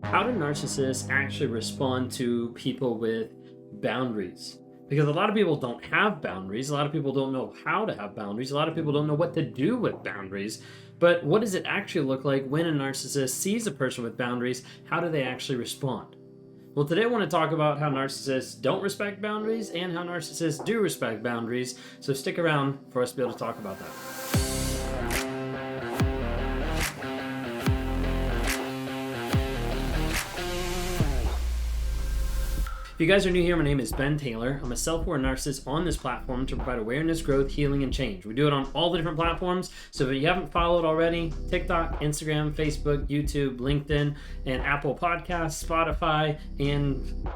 How do narcissists actually respond to people with boundaries? Because a lot of people don't have boundaries. A lot of people don't know how to have boundaries. A lot of people don't know what to do with boundaries. But what does it actually look like when a narcissist sees a person with boundaries? How do they actually respond? Well, today I want to talk about how narcissists don't respect boundaries and how narcissists do respect boundaries. So stick around for us to be able to talk about that. If you guys are new here, my name is Ben Taylor. I'm a self-aware narcissist on this platform to provide awareness, growth, healing, and change. We do it on all the different platforms. So if you haven't followed already, TikTok, Instagram, Facebook, YouTube, LinkedIn, and Apple Podcasts, Spotify, and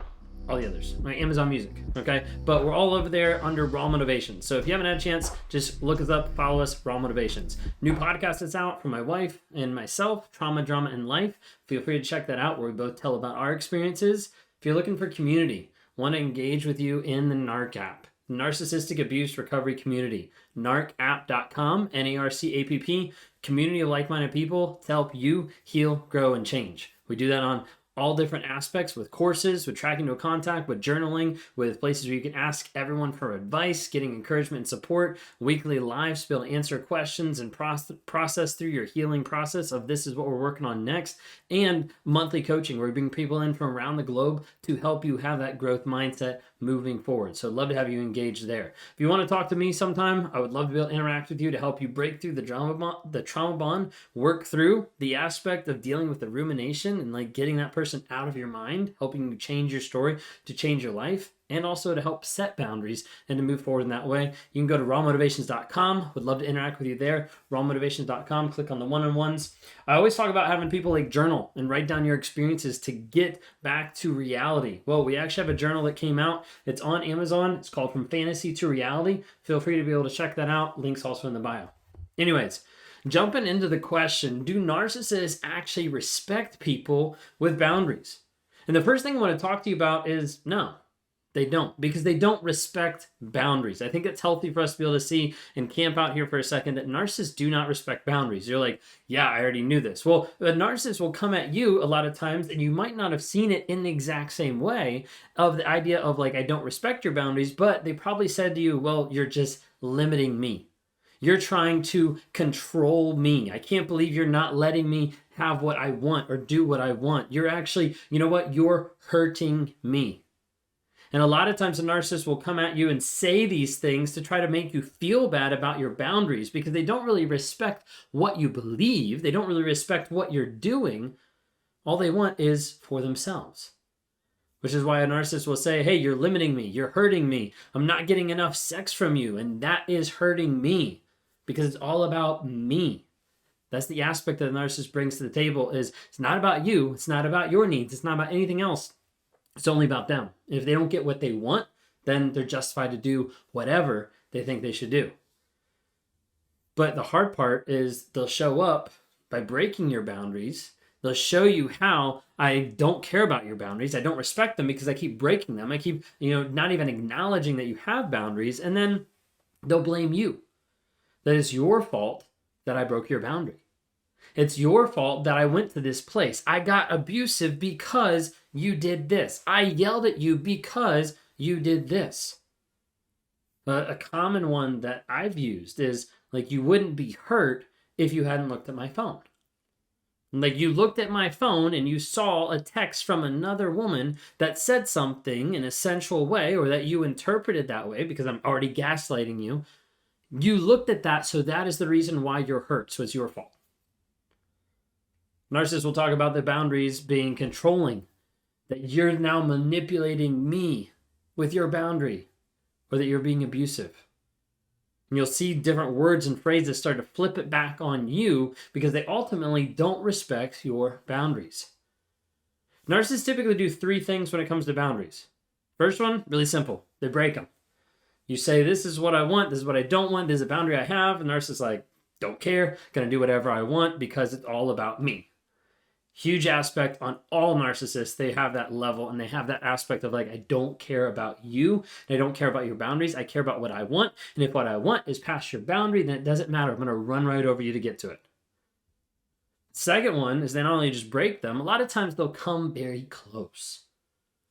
all the others, my Amazon Music, okay? But we're all over there under Raw Motivations. So if you haven't had a chance, just look us up, follow us, Raw Motivations. New podcast that's out from my wife and myself, Trauma, Drama, and Life. Feel free to check that out where we both tell about our experiences. If you're looking for community, want to engage with you in the NARC app, Narcissistic Abuse Recovery Community, narcapp.com, NARCAPP, community of like-minded people to help you heal, grow, and change. We do that on all different aspects with courses, with tracking no contact, with journaling, with places where you can ask everyone for advice, getting encouragement and support, weekly lives to be able to answer questions and process through your healing process of this is what we're working on next, and monthly coaching where we bring people in from around the globe to help you have that growth mindset moving forward. So I'd love to have you engaged there. If you want to talk to me sometime, I would love to be able to interact with you to help you break through the trauma bond, work through the aspect of dealing with the rumination and like getting that person out of your mind, helping you change your story to change your life, and also to help set boundaries and to move forward in that way. You can go to rawmotivations.com. Would love to interact with you there. Rawmotivations.com. Click on the one-on-ones. I always talk about having people like journal and write down your experiences to get back to reality. Well, we actually have a journal that came out. It's on Amazon. It's called From Fantasy to Reality. Feel free to be able to check that out. Link's also in the bio. Anyways, jumping into the question, do narcissists actually respect people with boundaries? And the first thing I want to talk to you about is no. They don't, because they don't respect boundaries. I think it's healthy for us to be able to see and camp out here for a second that narcissists do not respect boundaries. You're like, yeah, I already knew this. Well, a narcissist will come at you a lot of times and you might not have seen it in the exact same way of the idea of like, I don't respect your boundaries, but they probably said to you, well, you're just limiting me. You're trying to control me. I can't believe you're not letting me have what I want or do what I want. You're actually, you know what? You're hurting me. And a lot of times a narcissist will come at you and say these things to try to make you feel bad about your boundaries because they don't really respect what you believe. They don't really respect what you're doing. All they want is for themselves. Which is why a narcissist will say, hey, you're limiting me. You're hurting me. I'm not getting enough sex from you. And that is hurting me because it's all about me. That's the aspect that the narcissist brings to the table is it's not about you. It's not about your needs. It's not about anything else. It's only about them. If they don't get what they want, then they're justified to do whatever they think they should do. But the hard part is they'll show up by breaking your boundaries. They'll show you how I don't care about your boundaries. I don't respect them because I keep breaking them. I keep, not even acknowledging that you have boundaries. And then they'll blame you. That it's your fault that I broke your boundary. It's your fault that I went to this place. I got abusive because you did this. I yelled at you because you did this. A common one that I've used is like you wouldn't be hurt if you hadn't looked at my phone. Like you looked at my phone and you saw a text from another woman that said something in a sensual way or that you interpreted that way because I'm already gaslighting you. You looked at that, so that is the reason why you're hurt. So it's your fault. Narcissists will talk about the boundaries being controlling, that you're now manipulating me with your boundary, or that you're being abusive. And you'll see different words and phrases start to flip it back on you because they ultimately don't respect your boundaries. Narcissists typically do three things when it comes to boundaries. First one, really simple. They break them. You say, this is what I want, this is what I don't want, this is a boundary I have, and the narcissist is like, don't care, gonna do whatever I want because it's all about me. Huge aspect on all narcissists. They have that level and they have that aspect of like, I don't care about you. And I don't care about your boundaries. I care about what I want. And if what I want is past your boundary, then it doesn't matter. I'm going to run right over you to get to it. Second one is they not only just break them, a lot of times they'll come very close.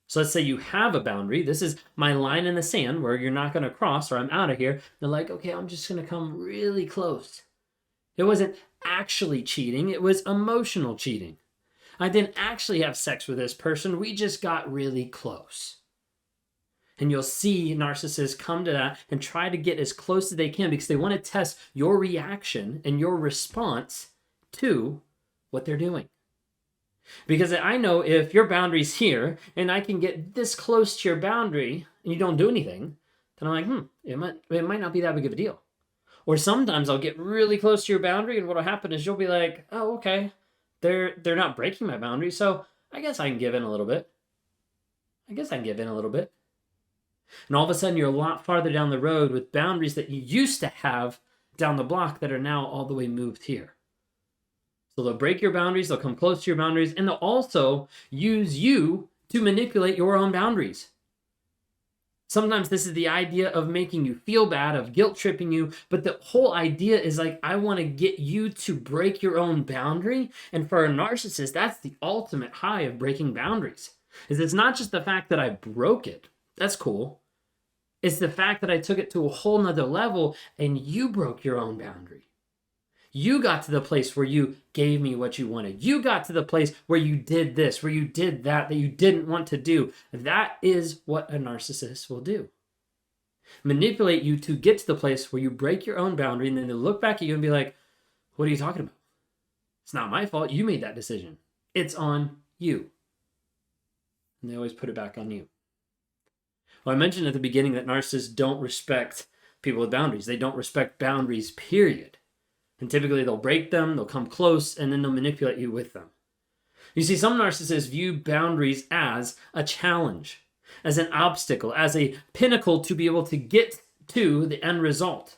So let's say you have a boundary. This is my line in the sand where you're not going to cross, or I'm out of here. They're like, okay, I'm just going to come really close. It wasn't actually cheating. It was emotional cheating. I didn't actually have sex with this person. We just got really close. And you'll see narcissists come to that and try to get as close as they can because they want to test your reaction and your response to what they're doing. Because I know if your boundary's here and I can get this close to your boundary and you don't do anything, then I'm like, it might not be that big of a deal. Or sometimes I'll get really close to your boundary and what'll happen is you'll be like, oh, okay, they're not breaking my boundary, so I guess I can give in a little bit. And all of a sudden you're a lot farther down the road with boundaries that you used to have down the block that are now all the way moved here. So they'll break your boundaries, they'll come close to your boundaries, and they'll also use you to manipulate your own boundaries. Sometimes this is the idea of making you feel bad, of guilt tripping you, but the whole idea is like, I want to get you to break your own boundary. And for a narcissist, that's the ultimate high of breaking boundaries. It's not just the fact that I broke it. That's cool. It's the fact that I took it to a whole nother level and you broke your own boundary. You got to the place where you gave me what you wanted. You got to the place where you did this, where you did that you didn't want to do. That is what a narcissist will do. Manipulate you to get to the place where you break your own boundary, and then they'll look back at you and be like, what are you talking about? It's not my fault. You made that decision. It's on you. And they always put it back on you. Well, I mentioned at the beginning that narcissists don't respect people with boundaries. They don't respect boundaries, period. And typically they'll break them, they'll come close, and then they'll manipulate you with them. You see, some narcissists view boundaries as a challenge, as an obstacle, as a pinnacle to be able to get to the end result.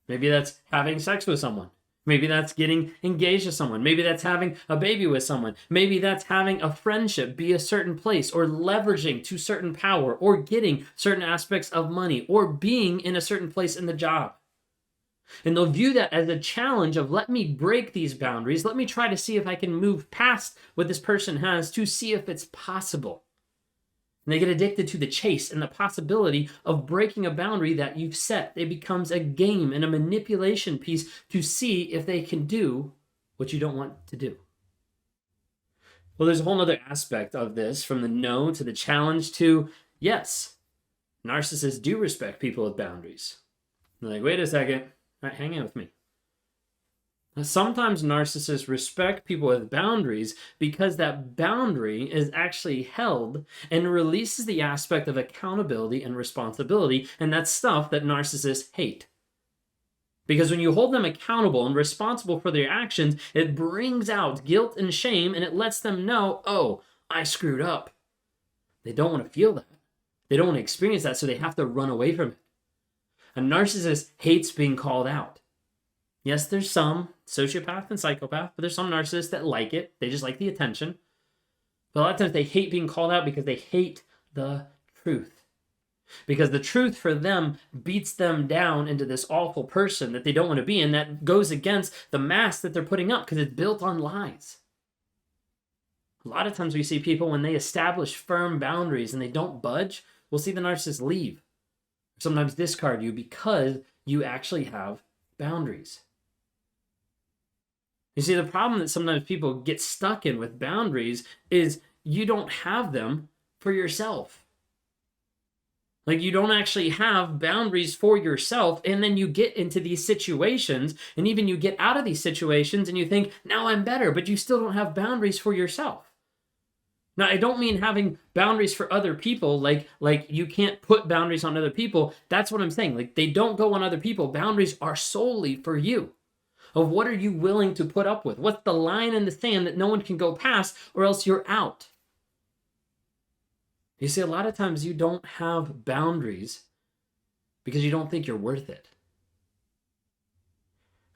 Maybe that's having sex with someone. Maybe that's getting engaged to someone. Maybe that's having a baby with someone. Maybe that's having a friendship be a certain place, or leveraging to certain power, or getting certain aspects of money, or being in a certain place in the job. And they'll view that as a challenge of, let me break these boundaries. Let me try to see if I can move past what this person has to see if it's possible. And they get addicted to the chase and the possibility of breaking a boundary that you've set. It becomes a game and a manipulation piece to see if they can do what you don't want to do. Well, there's a whole other aspect of this, from the no to the challenge to yes. Narcissists do respect people with boundaries. They're like, wait a second. All right, hang in with me. Now, sometimes narcissists respect people with boundaries because that boundary is actually held and releases the aspect of accountability and responsibility, and that's stuff that narcissists hate. Because when you hold them accountable and responsible for their actions, it brings out guilt and shame, and it lets them know, oh, I screwed up. They don't want to feel that. They don't want to experience that, so they have to run away from it. A narcissist hates being called out. Yes, there's some sociopath and psychopath, but there's some narcissists that like it. They just like the attention. But a lot of times they hate being called out because they hate the truth. Because the truth for them beats them down into this awful person that they don't want to be, and that goes against the mask that they're putting up because it's built on lies. A lot of times we see people, when they establish firm boundaries and they don't budge, we'll see the narcissist leave. Sometimes discard you because you actually have boundaries. You see, the problem that sometimes people get stuck in with boundaries is you don't have them for yourself. Like, you don't actually have boundaries for yourself, and then you get into these situations, and even you get out of these situations and you think, now I'm better, but you still don't have boundaries for yourself. Now, I don't mean having boundaries for other people, like you can't put boundaries on other people. That's what I'm saying. Like, they don't go on other people. Boundaries are solely for you. Of what are you willing to put up with? What's the line in the sand that no one can go past, or else you're out? You see, a lot of times you don't have boundaries because you don't think you're worth it.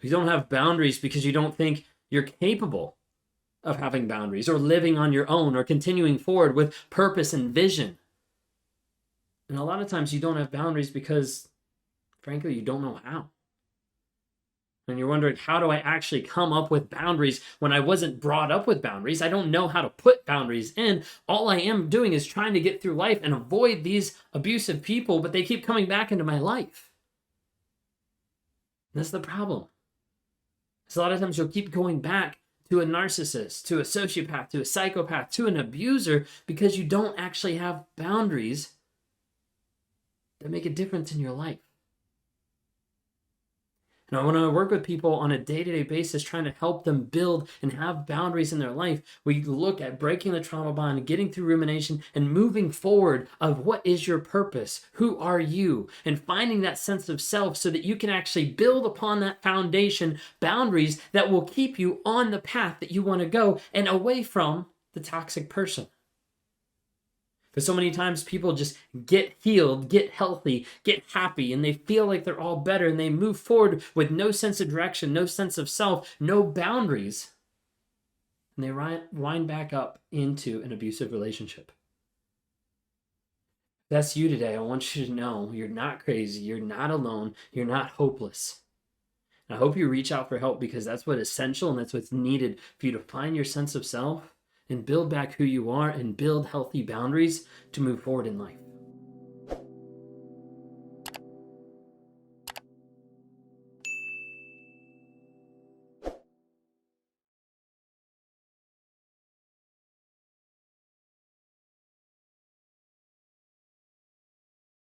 You don't have boundaries because you don't think you're capable of having boundaries, or living on your own, or continuing forward with purpose and vision. And a lot of times you don't have boundaries because, frankly, you don't know how. And you're wondering, how do I actually come up with boundaries when I wasn't brought up with boundaries? I don't know how to put boundaries in. All I am doing is trying to get through life and avoid these abusive people, but they keep coming back into my life. That's the problem. So a lot of times you'll keep going back to a narcissist, to a sociopath, to a psychopath, to an abuser, because you don't actually have boundaries that make a difference in your life. And when I work with people on a day-to-day basis, trying to help them build and have boundaries in their life, we look at breaking the trauma bond, getting through rumination, and moving forward of what is your purpose? Who are you? And finding that sense of self so that you can actually build upon that foundation boundaries that will keep you on the path that you want to go and away from the toxic person. Because so many times people just get healed, get healthy, get happy, and they feel like they're all better, and they move forward with no sense of direction, no sense of self, no boundaries. And they wind back up into an abusive relationship. If that's you today, I want you to know you're not crazy, you're not alone, you're not hopeless. And I hope you reach out for help, because that's what's essential and that's what's needed for you to find your sense of self and build back who you are and build healthy boundaries to move forward in life.